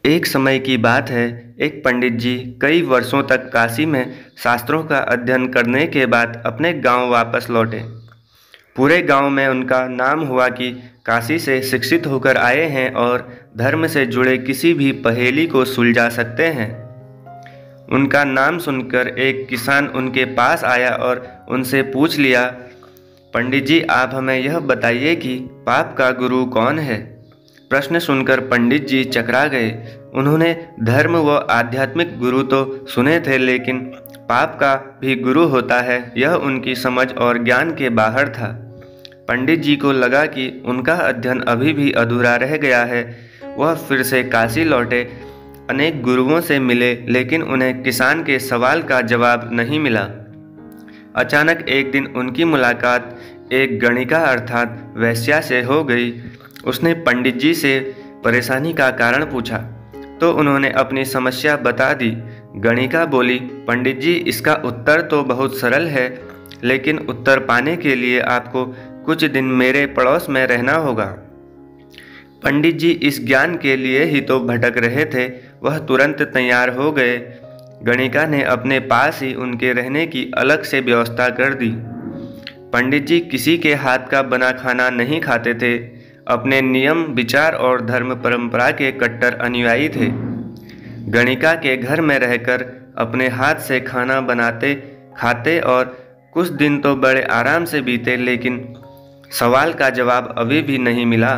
एक समय की बात है, एक पंडित जी कई वर्षों तक काशी में शास्त्रों का अध्ययन करने के बाद अपने गांव वापस लौटे। पूरे गांव में उनका नाम हुआ कि काशी से शिक्षित होकर आए हैं और धर्म से जुड़े किसी भी पहेली को सुलझा सकते हैं। उनका नाम सुनकर एक किसान उनके पास आया और उनसे पूछ लिया, पंडित जी, आप हमें यह बताइए कि पाप का गुरु कौन है। प्रश्न सुनकर पंडित जी चकरा गए। उन्होंने धर्म व आध्यात्मिक गुरु तो सुने थे, लेकिन पाप का भी गुरु होता है, यह उनकी समझ और ज्ञान के बाहर था। पंडित जी को लगा कि उनका अध्ययन अभी भी अधूरा रह गया है। वह फिर से काशी लौटे, अनेक गुरुओं से मिले, लेकिन उन्हें किसान के सवाल का जवाब नहीं मिला। अचानक एक दिन उनकी मुलाकात एक गणिका अर्थात वेश्या से हो गई। उसने पंडित जी से परेशानी का कारण पूछा तो उन्होंने अपनी समस्या बता दी। गणिका बोली, पंडित जी, इसका उत्तर तो बहुत सरल है, लेकिन उत्तर पाने के लिए आपको कुछ दिन मेरे पड़ोस में रहना होगा। पंडित जी इस ज्ञान के लिए ही तो भटक रहे थे। वह तुरंत तैयार हो गए। गणिका ने अपने पास ही उनके रहने की अलग से व्यवस्था कर दी। पंडित जी किसी के हाथ का बना खाना नहीं खाते थे। अपने नियम, विचार और धर्म परंपरा के कट्टर अनुयायी थे। गणिका के घर में रहकर अपने हाथ से खाना बनाते, खाते और कुछ दिन तो बड़े आराम से बीते, लेकिन सवाल का जवाब अभी भी नहीं मिला।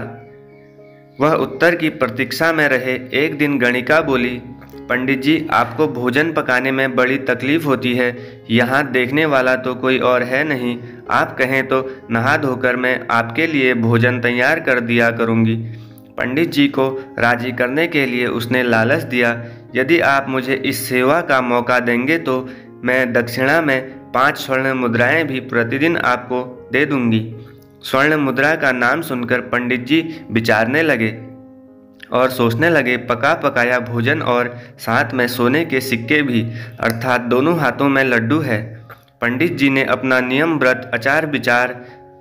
वह उत्तर की प्रतीक्षा में रहे। एक दिन गणिका बोली, पंडित जी, आपको भोजन पकाने में बड़ी तकलीफ होती है। यहाँ देखने वाला तो कोई और है नहीं। आप कहें तो नहा धोकर मैं आपके लिए भोजन तैयार कर दिया करूँगी। पंडित जी को राजी करने के लिए उसने लालच दिया, यदि आप मुझे इस सेवा का मौका देंगे तो मैं दक्षिणा में 5 स्वर्ण मुद्राएं भी प्रतिदिन आपको दे दूंगी। स्वर्ण मुद्रा का नाम सुनकर पंडित जी विचारने लगे और सोचने लगे, पका पकाया भोजन और साथ में सोने के सिक्के भी, अर्थात दोनों हाथों में लड्डू है। पंडित जी ने अपना नियम, व्रत, आचार विचार,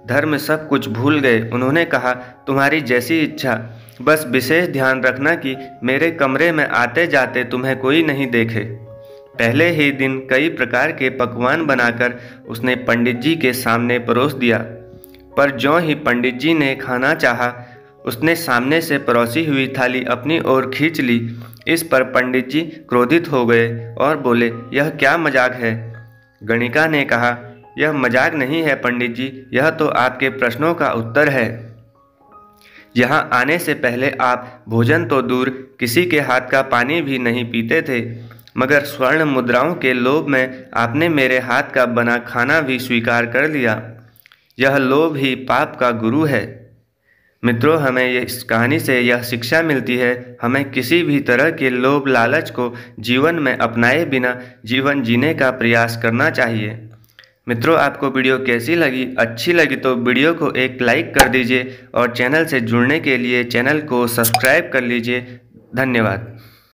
धर्म सब कुछ भूल गए। उन्होंने कहा, तुम्हारी जैसी इच्छा, बस विशेष ध्यान रखना कि मेरे कमरे में आते जाते तुम्हें कोई नहीं देखे। पहले ही दिन कई प्रकार के पकवान बनाकर उसने पंडित जी के सामने परोस दिया, पर ज्यों ही पंडित जी ने खाना चाहा, उसने सामने से परोसी हुई थाली अपनी ओर खींच ली। इस पर पंडित जी क्रोधित हो गए और बोले, यह क्या मजाक है। गणिका ने कहा, यह मजाक नहीं है पंडित जी, यह तो आपके प्रश्नों का उत्तर है। यहाँ आने से पहले आप भोजन तो दूर, किसी के हाथ का पानी भी नहीं पीते थे, मगर स्वर्ण मुद्राओं के लोभ में आपने मेरे हाथ का बना खाना भी स्वीकार कर लिया। यह लोभ ही पाप का गुरु है। मित्रों, हमें इस कहानी से यह शिक्षा मिलती है, हमें किसी भी तरह के लोभ लालच को जीवन में अपनाए बिना जीवन जीने का प्रयास करना चाहिए। मित्रों, आपको वीडियो कैसी लगी? अच्छी लगी तो वीडियो को एक लाइक कर दीजिए और चैनल से जुड़ने के लिए चैनल को सब्सक्राइब कर लीजिए। धन्यवाद।